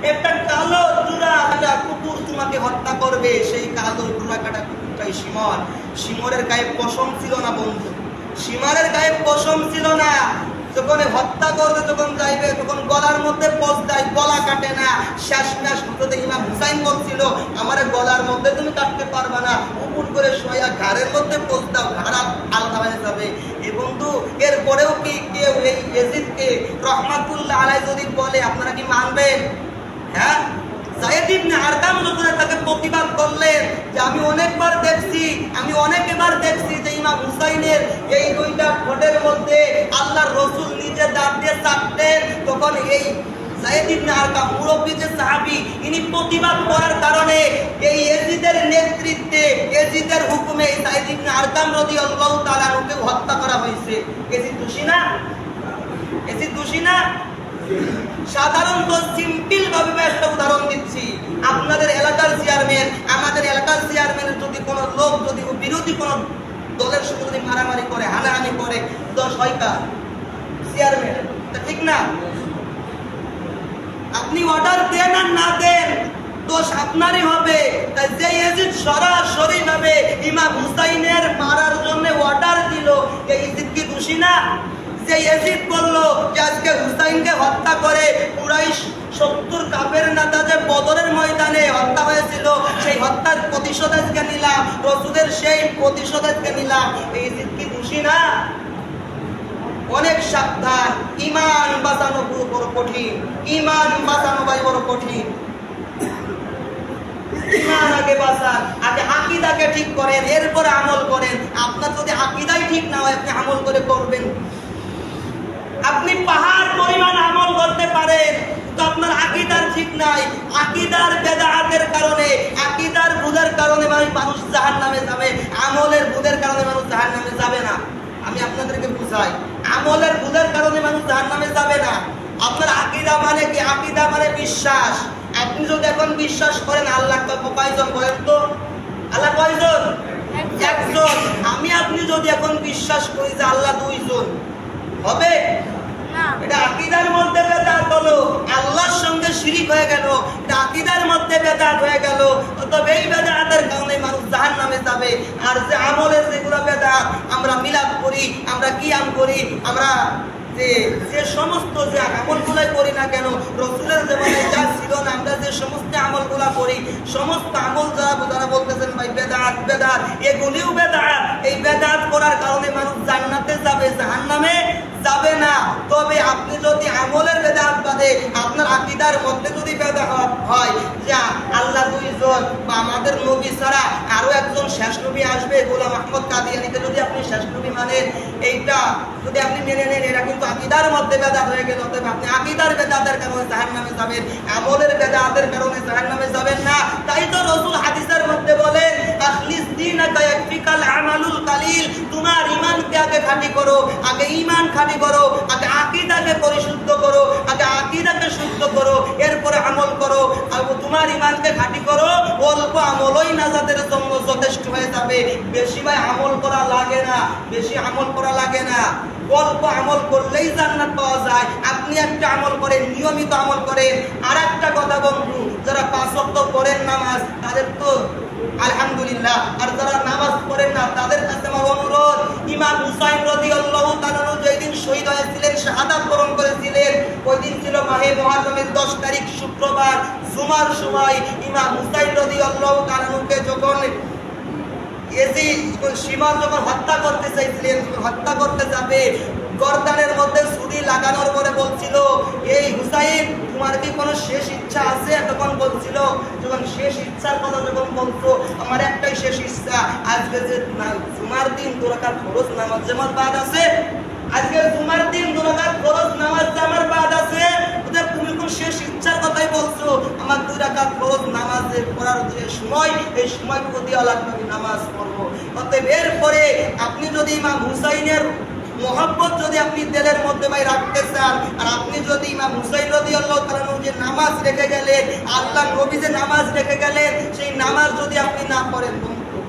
একটা কালো জোড়া কুকুর তোমাকে হত্যা করবে, সেই কালো জোড়া কাটা কুকুরটাই শিমর। শিমরের গায়ে পশম ছিল না বন্ধু, শিমরের গায়ে পশম ছিল না। যখন হত্যা করবে, যখন যাইবে, তখন গলার মধ্যে পোঁচ দেয়, গলা কাটে না। শেষমেশ হযরত ইমাম হুসাইন বলছিল, আমার গলার মধ্যে তুমি কাটতে পারবে না, উপর করে শোয়া ঘাড়ের মধ্যে পোঁচ দাও, ঘাড় আলাদা হয়ে যাবে। এই বন্ধু, এরপরেও কি কেউ এই ইয়াজিদকে রহমাতুল্লাহ আলাইহি যদি বলে, আপনারা কি মানবেন? হ্যাঁ, যায়েদ ইবনে আরকাম যখন তাকে প্রতিবাদ করলেন যে আমি অনেকবার দেখছি যে ইমাম হুসাইনের এই দুইটা ঠোঁটের মধ্যে আল্লাহর রাসূল নিজে দাঁত দিয়ে চাটতেন, তখন এই যায়েদ ইবনে আরকাম মুরব্বী যে সাহাবী, ইনি প্রতিবাদ করার কারণে এই ইয়াজিদের নেতৃত্বে, ইয়াজিদের হুকুমে যায়েদ ইবনে আরকাম রাদিয়াল্লাহু তাআলা আনহুকে হত্যা করা হয়েছে। ইয়াজিদ দোষী না? ইয়াজিদ দোষী না? সাধারণত সিম্পল ভাবে একটা উদাহরণ দিচ্ছি। আপনাদের এলাকার চেয়ারম্যান, আমাদের এলাকার চেয়ারম্যানের যদি কোনো লোক যদি বিরোধী কোনো দলের সাথে যদি মারামারি করে, হানাহানি করে, দোষ হয় কার? চেয়ারম্যান, ঠিক না? আপনি অর্ডার দেন আর না দেন, দোষ আপনারই হবে। তাই যে ইয়াজিদ সরাসরি ভাবে ইমাম হুসাইনের মারার জন্য অর্ডার দিল, এই ইয়াজিদ কি দোষী না? যে ইয়াজিদ বললো যে আজকে হুসাইনকে হত্যা করে কুরাইশ 70 কাফের নেতা যে বদরের ময়দানে হত্যা হয়েছিল, সেই হত্যার প্রতিশোধ আজকে নিলাম, রাসূলের সেই প্রতিশোধ আজকে নিলাম, এই ইয়াজিদ কি দোষী না? অনেক সাবধান, ঈমান বাঁচানো বড় কঠিন, ঈমান বাঁচানো ভাই বড় কঠিন। ঈমান আগে বাঁচান, আগে আকীদাকে ঠিক করেন, এরপরে আমল করেন। আপনার যদি আকীদাই ঠিক না হয়, আপনি আমল করে করবেন? আপনি পাহাড় পরিমাণ আমল করতে পারেন, কিন্তু আপনার আকীদার ঠিক নাই। আকীদার বেদাতের কারণে, আকীদার ভুলের কারণে মানুষ জাহান্নামে যাবে, আমলের ভুলের কারণে মানুষ জাহান্নামে যাবে না। আমি আপনাদেরকে বুঝাই, আমলের ভুলের কারণে মানুষ জাহান্নামে যাবে না। আপনার আকীদা মানে কি? আকীদা মানে বিশ্বাস। আপনি যদি এখন বিশ্বাস করেন আল্লাহ কয়জন বলেন তো? আল্লাহ কয়জন? একজন। আমি আপনি যদি এখন বিশ্বাস করি যে আল্লাহ দুইজন, হবে? এটা আকীদার মধ্যে বেদাত হলো, আল্লাহর সঙ্গে শিরিক হয়ে গেল, এটা আকীদার মধ্যে বেদাত হয়ে গেল। তবে এই বেদাতের কারণে মানুষ জাহান্নামে যাবে। আর যে আমলের যেগুলো বেদাত, আমরা মিলাদ করি, আমরা কিয়াম করি, আমরা যে সমস্ত যে আমলগুলাই করি না কেন, রাসূলের জীবনে যা ছিল না, আমরা যে সমস্ত আমলগুলা করি, সমস্ত আমল যারা বলতেছেন ভাই বেদাত বেদাত, এগুলিও বেদাত। এই বেদাত করার কারণে মানুষ জান্নাতে যাবে, জাহান্নামে যাবে না। তবে আপনি যদি আমলের বেদাত বাদে আপনার আকীদার মধ্যে যদি বেদাত হয় যে আল্লাহ দুইজন বা আমাদের নবী ছাড়া আরো একজন শেষ নবী আসবে, গোলাম আহমদ কাদিয়ানীতে যদি আপনি শেষ নবী মানেন, এইটা যদি আপনি মেনে নেন, এটা কিন্তু আকীদার মধ্যে বেদাত হয়ে গেল। তবে আপনি আকীদার বেদাতের কারণে জাহান্নামে যাবেন, আমলের বেদাতের কারণে জাহান্নামে যাবেন না। তাই তো রাসূল হাদিসের মধ্যে বলেন, আখলিস দীনাকা ইয়াকফিকাল আমালুল কালিল। তোমার ঈমানকে আগে খাঁটি করো, আগে ঈমান খাঁটি করো, আগে আকীদাকে পরিশুদ্ধ করো, আগে আকীদাকে শুদ্ধ করো, এরপরে আমল করো। আর তোমার ঈমানকে খাঁটি করো, অল্প আমলই নাজাতের জন্য যথেষ্ট হয়ে যাবে। বেশি ভাই আমল করা লাগে না, বেশি আমল করা লাগে না, অল্প আমল করলেই জান্নাত পাওয়া যায়। আপনি একটা আমল করেন, নিয়মিত আমল করেন। আর একটা কথা বন্ধু, যারা 5 ওয়াক্ত পড়েন নামাজ, তাদের তো আলহামদুলিল্লাহ। আর যারা নামাজ পড়েন না, তাদের কাছে আমার অনুরোধ, ইমাম হুসাইন রাদিয়াল্লাহু তাআলা যেই দিন শহীদ হয়েছিলেন, শাহাদাত বরণ করেছিলেন, ওই দিন ছিল মাহে মুহররমের 10 তারিখ শুক্রবার, জুমার সময় ইমাম হুসাইন রাদিয়াল্লাহু তাআলাকে যখন শিমর যখন হত্যা করতে চাইছিলেন, হত্যা করতে যাবে, গর্দানের মধ্যে ছুরি লাগানোর পরে বলছিল, এই হুসাইন তোমার কি কোনো শেষ ইচ্ছা আছে? তখন বলছিল, যখন শেষ ইচ্ছার কথা যখন বলতো, আমার একটাই শেষ ইচ্ছা, আজকে যে জুমার দিন 2 রাকাত ফরজ নামাজ জামাত বাদ আছে, আজকে জুমার দিন 2 রাকাত ফরজ নামাজ জামাত বাদ আছে, তুমি কোন শেষ ইচ্ছার কথাই বলছো? আমার 2 রাকাত ফরজ নামাজের পড়ার যে সময়, এই সময় প্রতি আলাদা নামাজ পড়বো। অতএব এরপরে আপনি যদি ইমাম হুসাইনের মোহাব্বত যদি আপনি দিলের মধ্যে ভাই রাখতে চান, আর আপনি যদি ইমাম হুসাইন রাদিয়াল্লাহু তাআলা যে নামাজ রেখে গেলেন, আল্লাহ নবী যে নামাজ রেখে গেলেন, সেই নামাজ যদি আপনি না পড়েন বন্ধু,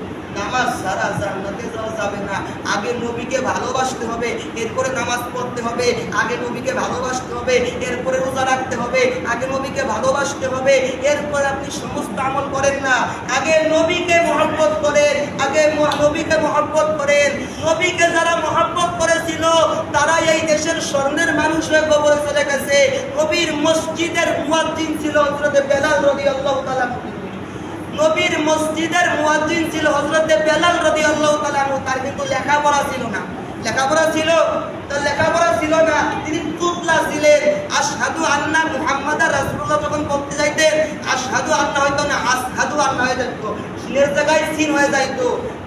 নামাজ ছাড়া জান্নাতে যাওয়া যাবে না। আগে নবীকে ভালোবাসতে হবে, এরপরে নামাজ পড়তে হবে। আগে নবীকে ভালোবাসতে হবে, এরপরে রোজা রাখতে হবে। আগে নবীকে ভালোবাসতে হবে, এরপরে আপনি সমস্ত আমল করেন না। আগে নবীকে মহব্বত করেন, আগে নবীকে মহব্বত করেন। নবীকে যারা মহব্বত করেছিল তারা এই দেশের স্বর্ণের মানুষ হয়ে কবরে চলে গেছে। নবীর মসজিদের মুয়াজ্জিন ছিল হযরত বেলাল রাদিয়াল্লাহু তাআলা। নবীর মসজিদের মুয়াজ্জিন ছিল হযরত বেলাল রাদিয়াল্লাহু তাআলা। তার কিন্তু লেখাপড়া ছিল না। লেখাপড়া ছিল, তার লেখাপড়া ছিল না, তিনি তুতলা ছিলেন। আশহাদু আন্না মুহাম্মাদার রাসূলুল্লাহ যখন বলতে যাইতেন, আশহাদু আন্না হয়তো না, আশহাদু আন্না হয়ে যেত, সিনের জায়গায় সিন হয়ে যাইত।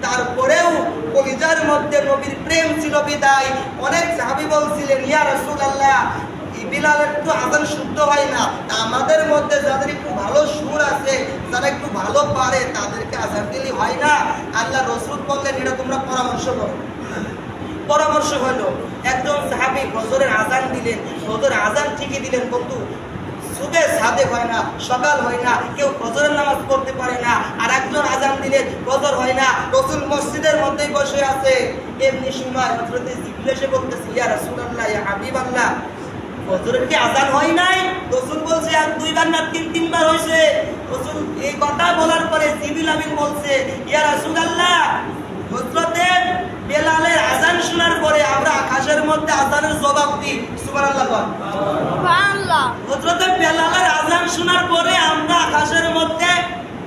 তারপরেও কলিজার মধ্যে নবীর প্রেম ছিল বিদায় অনেক সাহাবী বলছিলেন, ইয়া রাসূলুল্লাহ, বিলালের তো আযান শুদ্ধ হয় না, আমাদের মধ্যে যাদের একটু ভালো সুর আছে, যারা একটু ভালো পারে, তাদেরকে আযান দিলে হয় না? আল্লাহ রাসূল বললেন, এটা তোমরা পরামর্শ করো। পরামর্শ হলো, একজন সাহাবী ফজরের আযান দিলেন। ফজরের আযান ঠিকই দিলেন, কিন্তু সুবে সাদেক হয় না, সকাল হয় না, কেউ ফজরের নামাজ পড়তে পারে না। আর একজন আযান দিলেন, ফজর হয় না, রাসূল মসজিদের মধ্যেই বসে আছে। এমনি সময় হযরত জিবরিল এসে বলতেছে, ইয়া রাসূলুল্লাহ, ইয়া হাবিবাল্লাহ, ফজরের কি আযান হয় নাই? রাসূল বলছে, আর দুইবার না তিনবার হইছে। রাসূল এই কথা বলার পরে জিবরিল আমিন বলছে, ইয়া রাসূলুল্লাহ, হযরত বেলালের আযান শোনার পরে আমরা আকাশের মধ্যে আযানের জবাব দিই। সুবহানাল্লাহ, সুবহানাল্লাহ। হযরত বেলালের আযান শোনার পরে আমরা আকাশের মধ্যে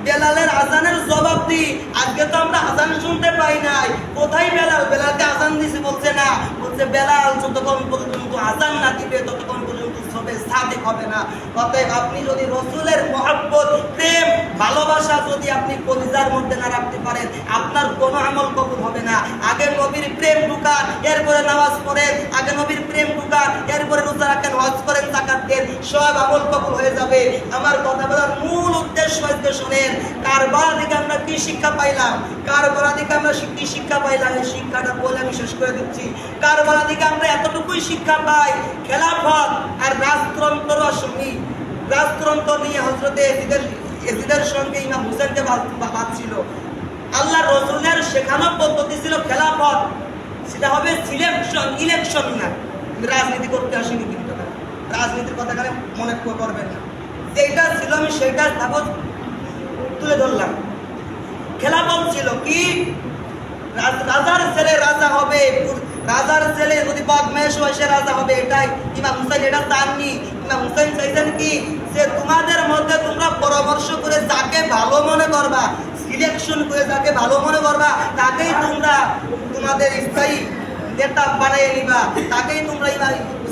বেলালের আযানের জবাব দিই। আজকে তো আমরা আযান শুনতে পাই নাই। কোথায় বেলাল? বেলালকে আযান দিছে বলছে না, বলছে বেলাল যতক্ষণ পর্যন্ত আযান না দিবে ততক্ষণ পর্যন্ত সবে সাদিক হবে না। অতএব আপনি যদি রাসূলের মহব্বত, প্রেম, ভালোবাসা যদি আপনি কলিজার মধ্যে না রাখতে পারেন, আপনার কোনো আমল কবুল হবে না। আগে নবীর প্রেম ঢুকান, এরপরে নামাজ পড়েন। আগে নবীর প্রেম ঢুকান, এরপরে রোজা রাখেন, হজ করেন, যাকাত দেন, সব আমল কবুল হয়ে যাবে। আমার কথা বলার মূল উদ্দেশ্য হচ্ছে, শুনেন, কারবালা থেকে আমরা কি শিক্ষা পাইলাম? কারবালা থেকে আমরা কি শিক্ষা পাইলাম? এই শিক্ষাটা বলে আমি শেষ করে দিচ্ছি। কারবালা থেকে আমরা এতটুকুই শিক্ষা পাই, খেলাফত আর রাজতন্ত্র সঙ্গী, রাজতন্ত্র নিয়ে হযরত ইয়াজিদের সঙ্গে ইমাম হুসাইনকে বাঁধছিল। আল্লাহ রাসূলের শেখানো পদ্ধতি ছিল খেলাফত, সেটা হবে সিলেকশন, ইলেকশন না। রাজনীতি করতে আসিনি, কিন্তু রাজনীতির কথা এখানে মনে করবেন না। যেটা ছিল আমি সেটা স্থাপন তুলে ধরলাম। খেলাফত ছিল কি? রাজার ছেলে রাজা হবে, রাজার ছেলে যদি বদমাইশ হয় সে রাজা হবে। এটাই ইমাম হুসাইন এটা চাননি। ইমাম হুসাইন চাইছেন কি, যে তোমাদের মধ্যে তোমরা পরামর্শ করে যাকে ভালো মনে করবা, সিলেকশন করে যাকে ভালো মনে করবা, তাকেই তোমরা তোমাদের স্থায়ী নেতা বানিয়ে নিবা, তাকেই তোমরা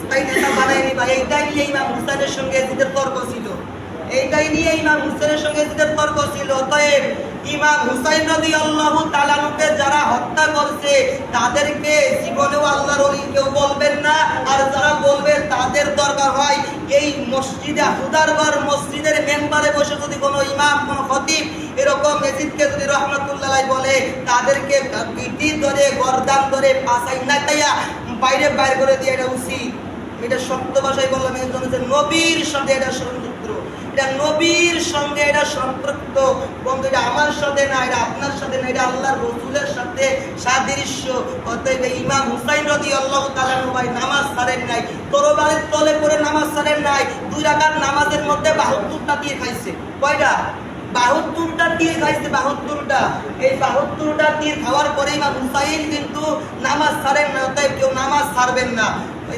স্থায়ী নেতা বানিয়ে নিবা। এইটাই নিয়ে ইমাম হুসাইনের সঙ্গে ইয়াজিদের তর্ক ছিল। এইটাই নিয়ে ইমাম হুসাইনের সঙ্গে ইয়াজিদের তর্ক ছিল। অতএব ইমাম হুসাইন রাদিয়াল্লাহু তাআলা কে যারা হত্যা করছে তাদেরকে জীবনেও আল্লাহর ওলি কেউ বলবেন না। আর যারা বলবেন তাদের দরকার হয় এই মসজিদে হুদারবার মসজিদের মেম্বারে বসে যদি কোনো ইমাম, কোনো খতিব এরকম ইয়াজিদকে যদি রাহমাতুল্লাহ আলাইহি বলে, তাদেরকে পিটি ধরে, গর্দান ধরে, পাছাই নাটাইয়া বাইরে বাইর করে দিয়ে এটা উচিত। এটা সত্য ভাষায় বললাম, এই জন্য যে নবীর সাথে এটা সংযুক্ত, এটা নবীর সঙ্গে এটা সম্পৃক্ত। বন্ধু, এটা আমার সাথে না, এটা আপনার সাথে না, এটা আল্লাহর রাসূলের সাথে সাদৃশ্য। অতএব ইমাম হুসাইন রাদিয়াল্লাহু তাআলা ভাই নামাজ ছাড়েন নাই, তরবারির তলে পড়ে নামাজ ছাড়েন নাই। 2 রাকাত নামাজের মধ্যে 72টা তীর খাইছে। কয়টা? 72টা তীর খাইছে, 72টা। এই 72টা তীর খাওয়ার পরে ইমাম হুসাইন কিন্তু নামাজ ছাড়েন না। অতএব কেউ নামাজ ছাড়বেন না।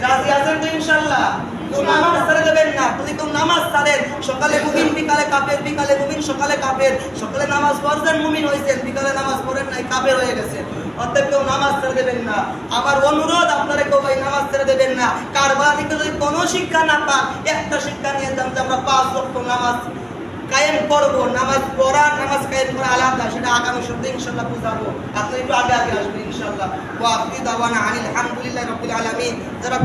রাজি আছেন তো ইনশাআল্লাহ? কেউ নামাজ ছেড়ে দেবেন না। যদি কেউ নামাজ ছাড়েন, সকালে মুমিন, বিকালে কাফের, বিকালে মুমিন, সকালে কাফের, সকালে নামাজ পড়ছেন মুমিন হয়েছেন, বিকালে নামাজ পড়েন নাই কাফের হয়ে গেছেন। অতএব কেউ নামাজ ছেড়ে দেবেন না। আমার অনুরোধ, আপনারা কেউ ভাই নামাজ ছেড়ে দেবেন না। কারবালা থেকে যদি কোনো শিক্ষা না পান, একটা শিক্ষা নিয়ে যান যে আমরা 5 ওয়াক্ত নামাজ কায়েম করব। নামাজ পড়া, নামাজ কায়েম করা আলাদা, সেটা আগামী সপ্তাহে ইনশাআল্লাহ বুঝাবো। আপনি একটু আগে আসবেন ইনশাআল্লাহ। ওয়া আখিরু দাওয়ানা আনিল হামদুলিল্লাহি রাব্বিল আলামিন। যারা